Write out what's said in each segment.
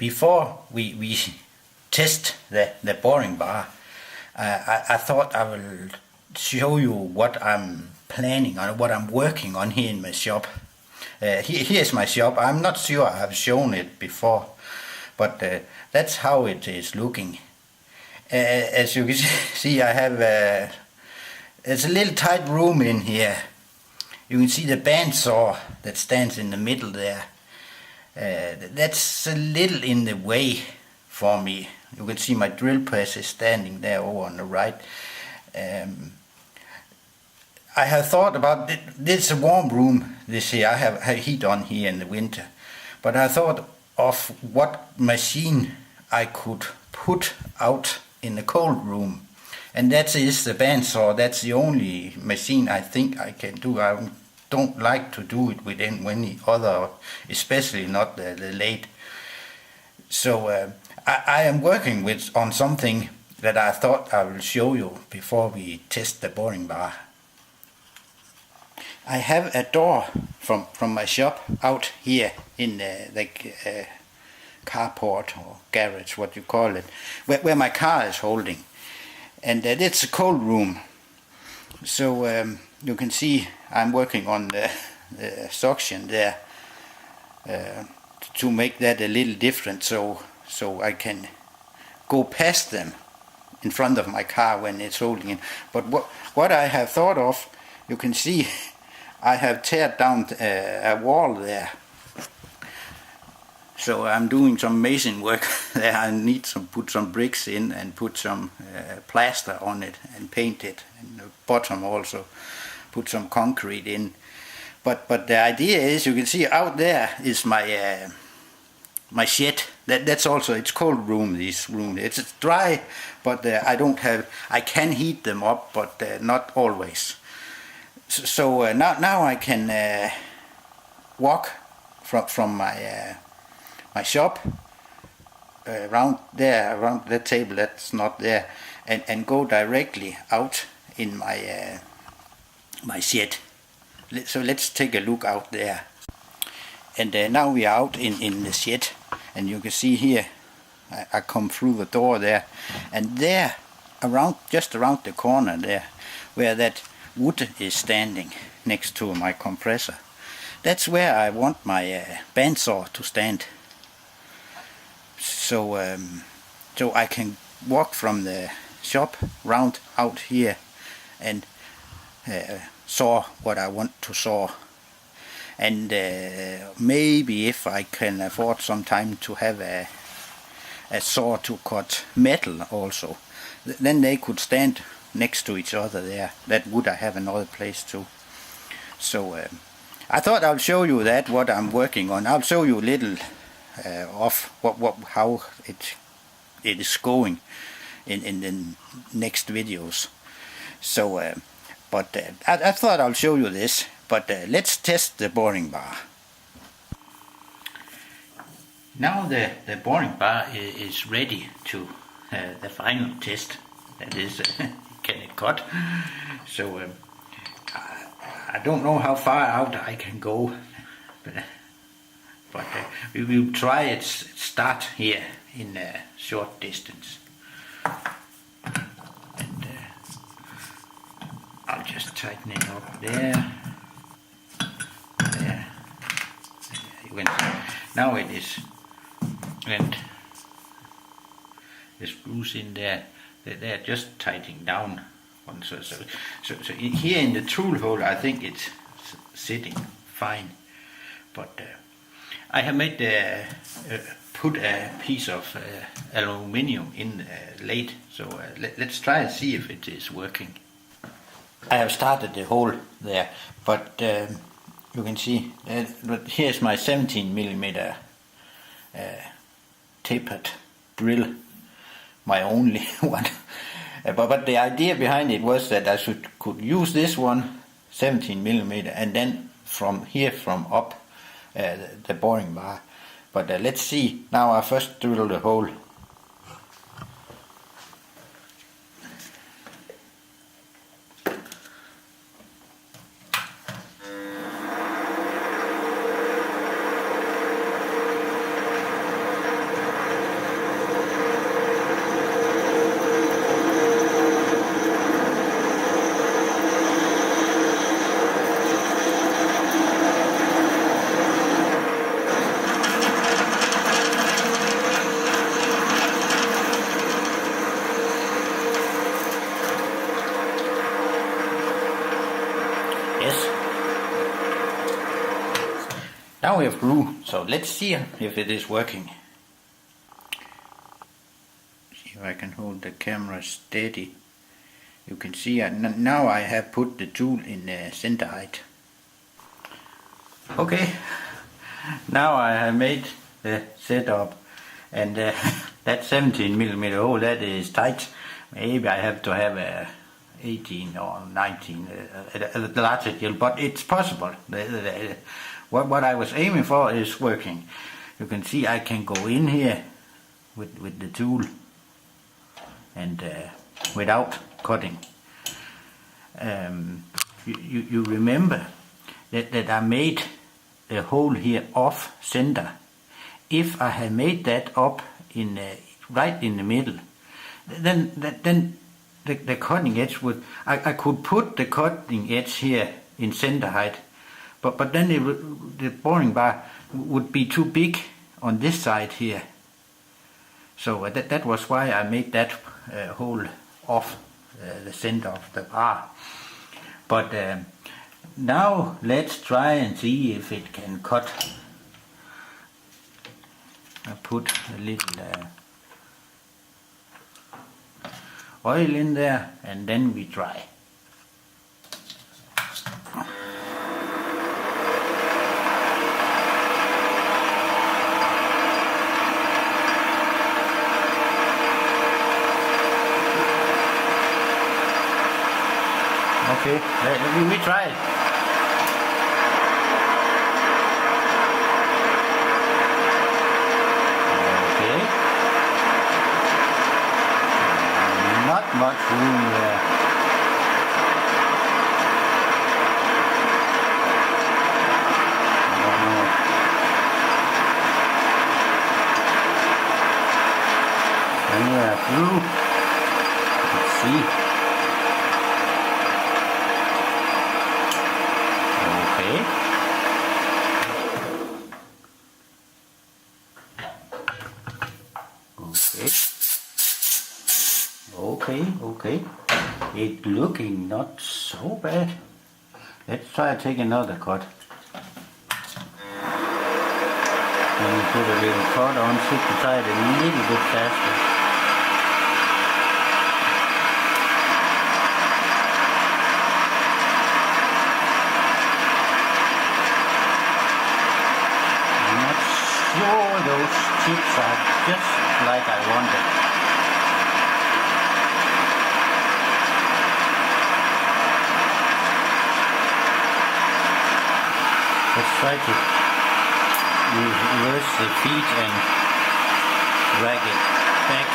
before we test the boring bar, I thought I will show you what I'm planning on, what I'm working on here in my shop. Here's my shop. I'm not sure I've shown it before, but that's how it is looking. As you can see, I have it's a little tight room in here. You can see the bandsaw that stands in the middle there. That's a little in the way for me. You can see my drill press is standing there over on the right. I have thought about it. This is a warm room this year. I have heat on here in the winter. But I thought of what machine I could put out in the cold room. And that is the bandsaw. That's the only machine I think I can do. I don't like to do it with any other, especially not the lathe. So I am working on something that I thought I will show you before we test the boring bar. I have a door from my shop out here in the carport or garage, what you call it, where my car is holding. And it's a cold room. So you can see I'm working on the suction there to make that a little different, so I can go past them in front of my car when it's holding it. But what I have thought of, you can see I have teared down a wall there. So I'm doing some mason work there. I need to put some bricks in and put some plaster on it and paint it, and the bottom also put some concrete in. But the idea is, you can see out there is my my shed. That's also, it's cold room, this room. It's dry, but I can heat them up, but not always. So now I can walk from my shop around that table that's not there, and go directly out in my shed. So let's take a look out there. And now we are out in the shed, and you can see here I come through the door there, and there just around the corner there, where that wood is standing next to my compressor, that's where I want my bandsaw to stand. So I can walk from the shop round out here and saw what I want to saw. And maybe if I can afford some time to have a saw to cut metal also, then they could stand next to each other there. That wood I have another place too. So I thought I'll show you what I'm working on. I'll show you a little of how it is going in the next videos. So I thought I'll show you this, but let's test the boring bar. Now the boring bar is ready to the final test, that is can it cut. So I don't know how far out I can go, but we will try it start here in a short distance. And I'll just tighten it up there. You can see now it is, and the screws in there, they're just tightening down. So here in the tool hole, I think it's sitting fine, but I have made put a piece of aluminium in the lathe. So let's try and see if it is working. I have started the hole there, but you can see but here's my 17mm tapered drill, my only one. But the idea behind it was that I could use this one 17mm and then from up the boring bar. But let's see. Now I first drill the hole. we are through, so let's see if it is working. See if I can hold the camera steady. You can see now I have put the tool in center height. Okay, now I have made the setup, and that 17mm hole, that is tight. Maybe I have to have a 18 or 19 a larger drill, but it's possible. What I was aiming for is working. You can see I can go in here with the tool and without cutting. You remember that I made the hole here off center. If I had made that up in right in the middle, then the cutting edge would, I could put the cutting edge here in center height, but then the boring bar would be too big on this side here. So that was why I made that hole off the center of the bar. But now let's try and see if it can cut. I put a little oil in there, and then we try. Okay, we try it. Okay. Not much room there. I don't know. And we are through. Let's see. Okay. It's looking not so bad. Let's try to take another cut. And put a little cut on, so to try it a little bit faster. I'm not sure those chips are just like I wanted. Let's try to reverse the feet and drag it back.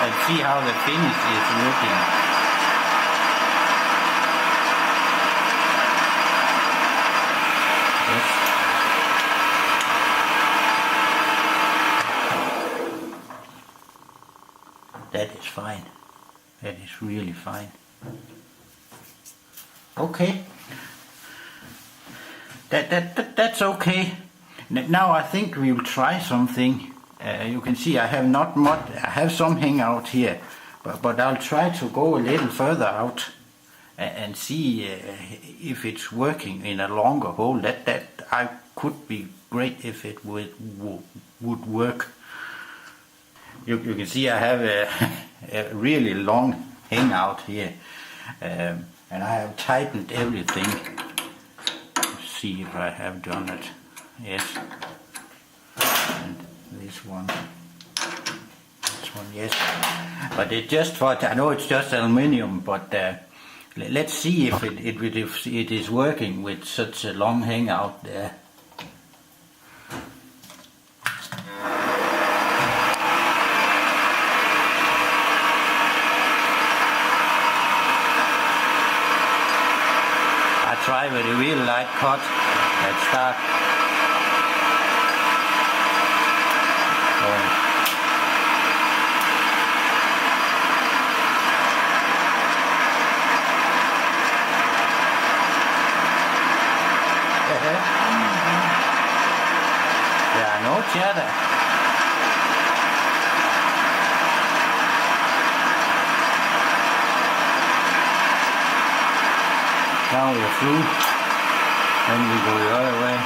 And see how the finish is looking. Yes. That is fine. That is really fine. Okay. That's okay. Now I think we will try something. You can see I have not much. I have some hangout here, but I'll try to go a little further out and see if it's working in a longer hole. That I could be great if it would work. You can see I have a really long hangout here, and I have tightened everything. Let's see if I have done it. Yes. And this one, yes. But it's just for, I know it's just aluminium, but let's see if it is working with such a long hangout there. Try with a real light cut. Let's start. There are no chatter. Now we are through. Then we go the other way.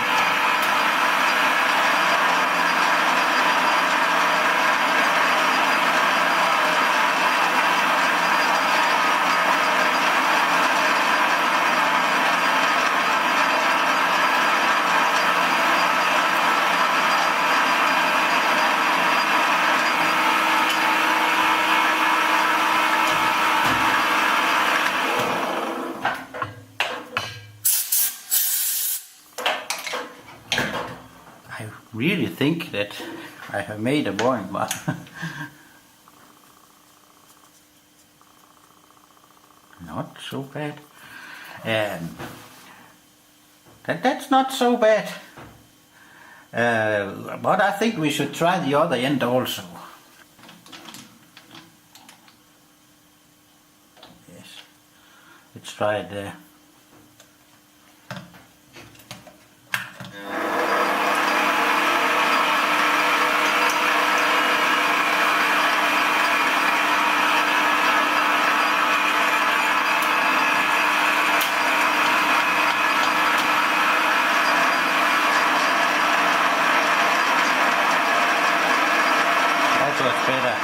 I really think that I have made a boring bar. Not so bad. That's not so bad. But I think we should try the other end also. Yes, let's try it there. That's better.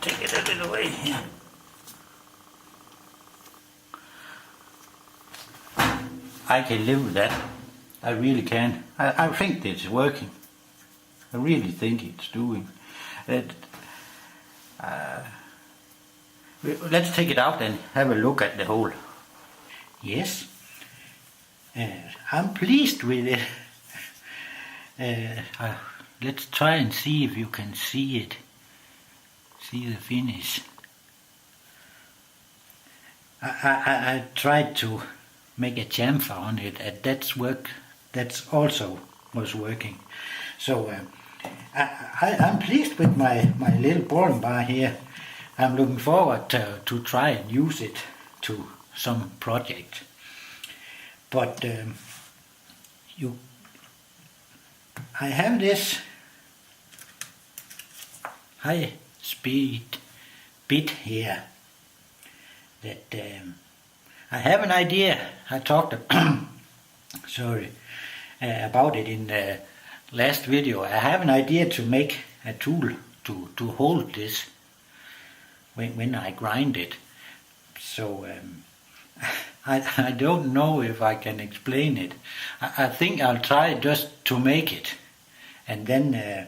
Take it a little away here. I can live with that. I really can. I think it's working. I really think it's doing. Let's take it out and have a look at the hole. Yes, I'm pleased with it. Let's try and see if you can see it. See the finish. I tried to make a chamfer on it, and that's also was working. So I'm pleased with my little boring bar here. I'm looking forward to try and use it to some project. But I have this high speed bit here that I have an idea. I talked about it in the last video. I have an idea to make a tool to hold this when I grind it. So I don't know if I can explain it. I think I'll try just to make it, and then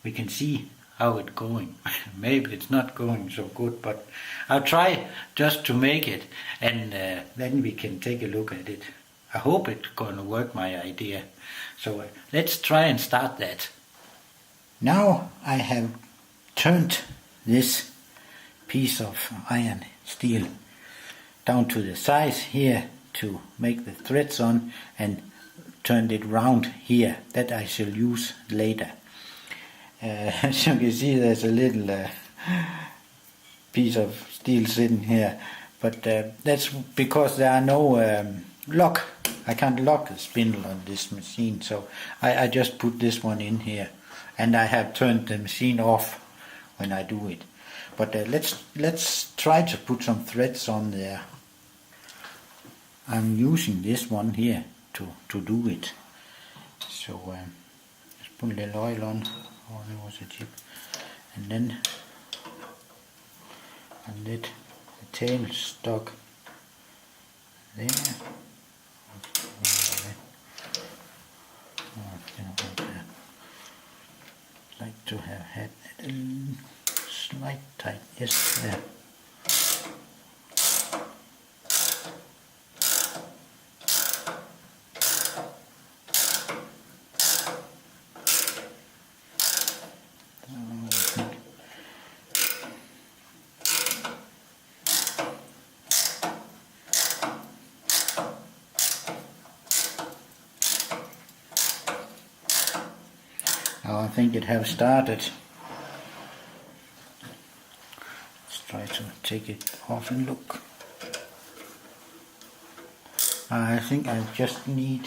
we can see how it's going. Maybe it's not going so good, but I'll try just to make it, and then we can take a look at it. I hope it's gonna work, my idea. So let's try and start that. Now I have turned this piece of iron steel down to the size here to make the threads on, and turned it round here that I shall use later. As you can see, there's a little piece of steel sitting here, but that's because there are no lock. I can't lock the spindle on this machine, so I just put this one in here, and I have turned the machine off when I do it. But let's try to put some threads on there. I'm using this one here to do it. So let's put a little oil on. Oh, there was a chip. And then I let the tail stuck there. Like to have had a slight tightness there. Now I think it have started. Let's try to take it off and look. I think I just need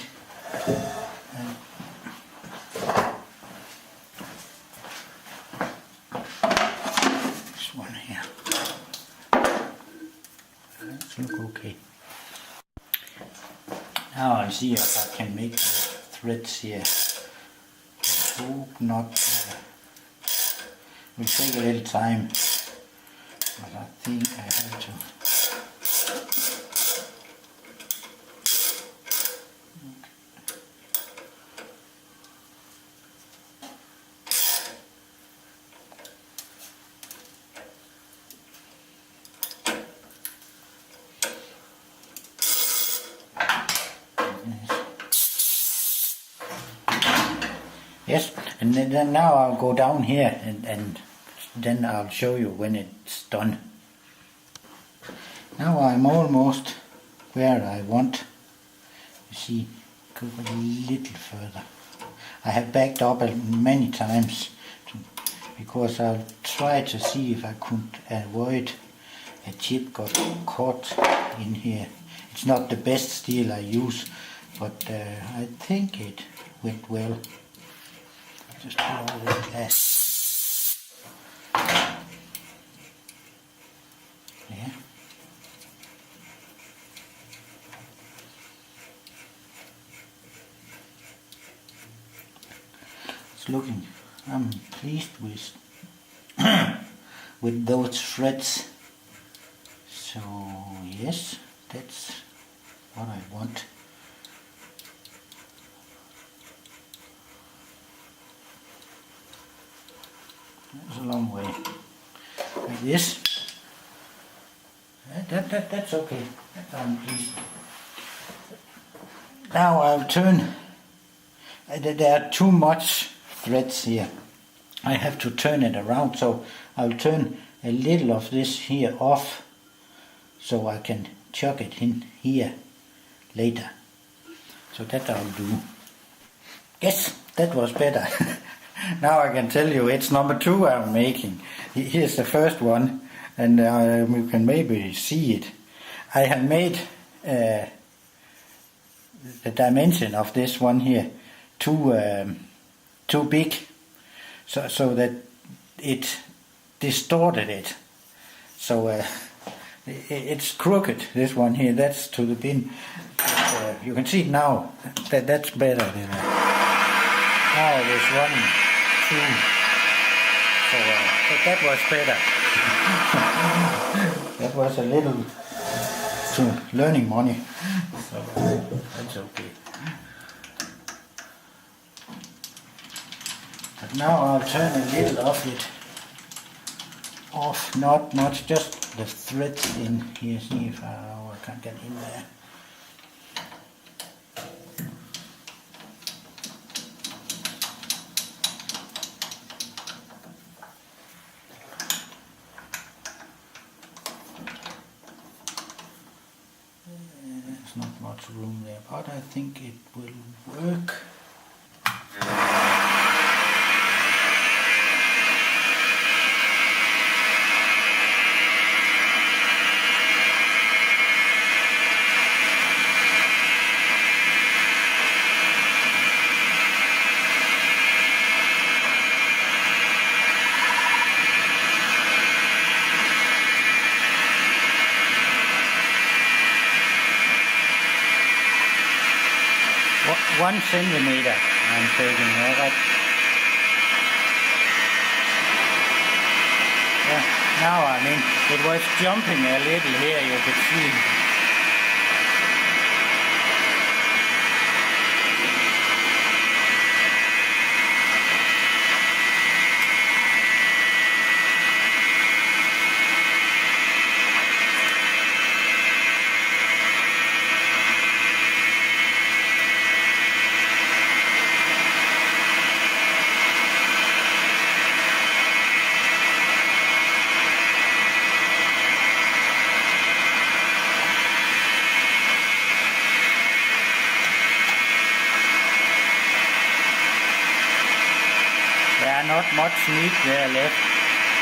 this one here. Let's look okay. Now I see if I can make the threads here. I hope not. Will take a little time, but I think I have to. Yes, and then now I'll go down here and then I'll show you when it's done. Now I'm almost where I want. You see, go a little further. I have backed up many times because I'll try to see if I could avoid a chip got caught in here. It's not the best steel I use, but I think it went well. Just put all the glass. Yeah. It's looking. I'm pleased with with those threads. So yes, that's what I want. That's a long way. Like this. That's okay. I'm pleased. Now I'll turn. There are too much threads here. I have to turn it around, so I'll turn a little of this here off so I can chuck it in here later. So that I'll do. Yes, that was better. Now I can tell you it's number 2 I'm making. Here's the first one, and you can maybe see it. I have made the dimension of this one here too big, so that it distorted it. So it's crooked, this one here. That's to the bin. You can see it now. That's better than now it is running through. So that was better. That was a little to learning money. So that's okay. But now I'll turn a little of it off, not much, just the threads in here. See if I can't get in there. There's not much room there, but I think it will work. One centimeter I'm taking, alright. Yeah, now I mean, it was jumping a little here, you could see. not much meat there left,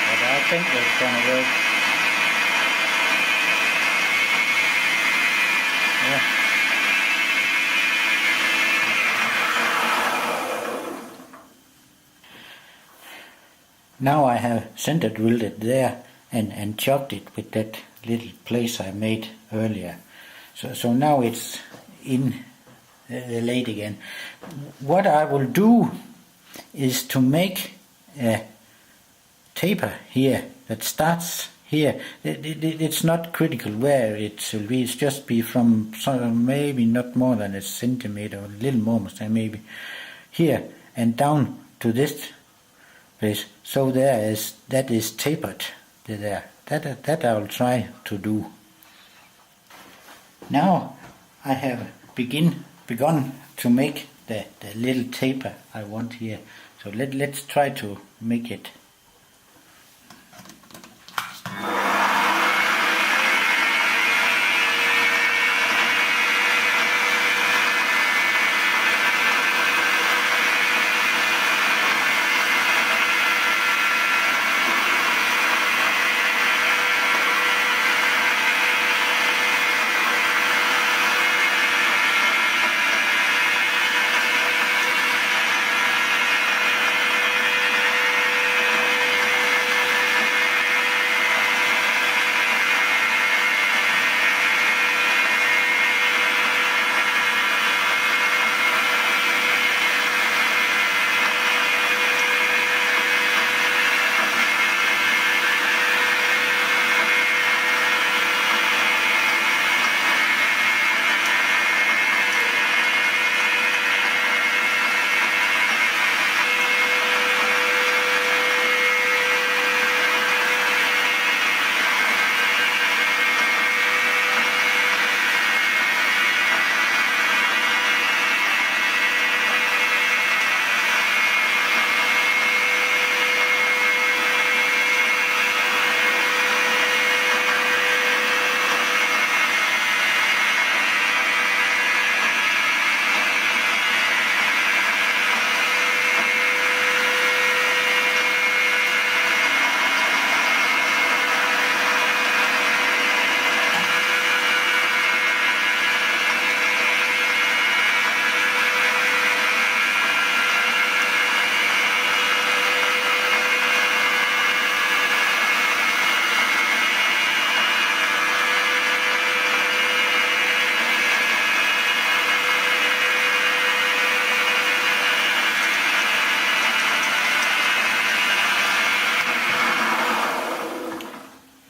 but I think it's gonna work. Yeah. Now I have center drilled it there and chucked it with that little place I made earlier. So now it's in the lathe again. What I will do is to make a taper here that starts here. It's not critical where it will be. It's just be from maybe not more than a centimeter, or a little more, maybe here and down to this place. So that is tapered there. That I will try to do. Now I have begun to make the little taper I want here. So let's try to make it.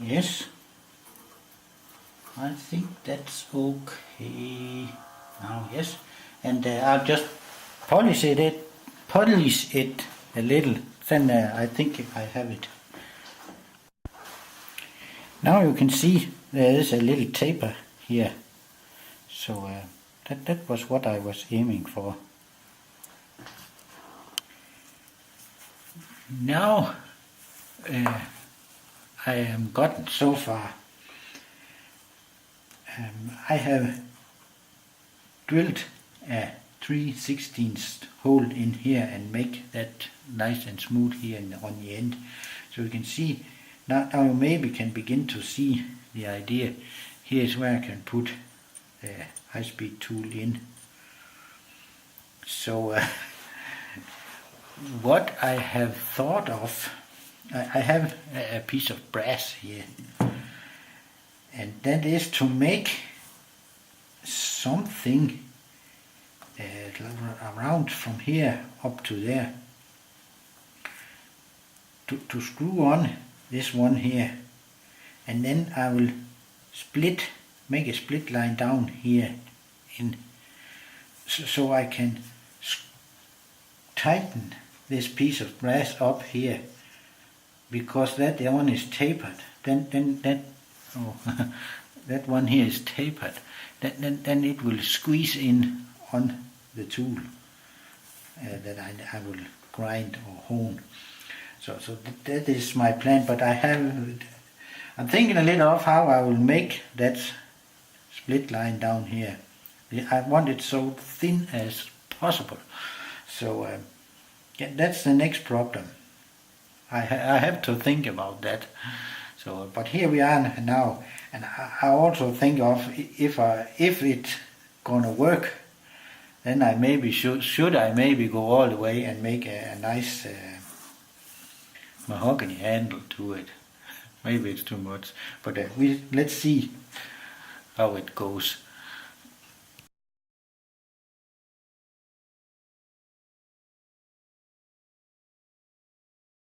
Yes, I think that's okay now. Yes, and I'll just polish it a little. Then I think I have it. Now you can see there is a little taper here. So that was what I was aiming for. Now I am gotten so far. I have drilled a 3/16 hole in here and make that nice and smooth here on the end. So you can see, now you maybe can begin to see the idea. Here's where I can put the high-speed tool in. So what I have thought of, I have a piece of brass here, and that is to make something around from here up to there, to screw on this one here, and then I will make a split line down here in, so I can tighten this piece of brass up here, because that one is tapered. Then that one here is tapered. Then it will squeeze in on the tool that I will grind or hone. So that is my plan. But I'm thinking a little of how I will make that split line down here. I want it so thin as possible. So yeah, that's the next problem. I have to think about that. So, but here we are now, and I also think of if it's gonna work, then I maybe should I maybe go all the way and make a nice mahogany handle to it. Maybe it's too much, but let's see how it goes.